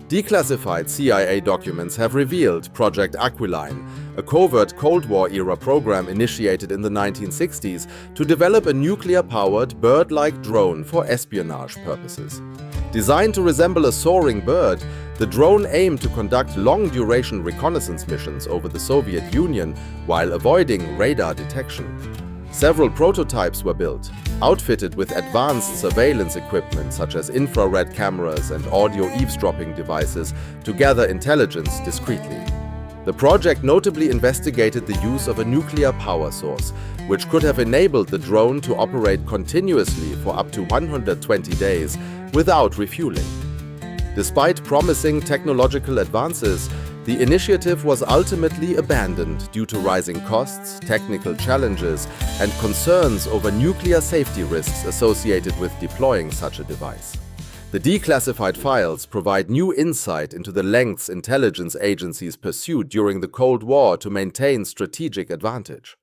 Declassified CIA documents have revealed Project Aquiline, a covert Cold War-era program initiated in the 1960s to develop a nuclear-powered bird-like drone for espionage purposes. Designed to resemble a soaring bird, the drone aimed to conduct long-duration reconnaissance missions over the Soviet Union while avoiding radar detection. Several prototypes were built, outfitted with advanced surveillance equipment such as infrared cameras and audio eavesdropping devices to gather intelligence discreetly. The project notably investigated the use of a nuclear power source, which could have enabled the drone to operate continuously for up to 120 days without refueling. Despite promising technological advances, the initiative was ultimately abandoned due to rising costs, technical challenges, and concerns over nuclear safety risks associated with deploying such a device. The declassified files provide new insight into the lengths intelligence agencies pursued during the Cold War to maintain strategic advantage.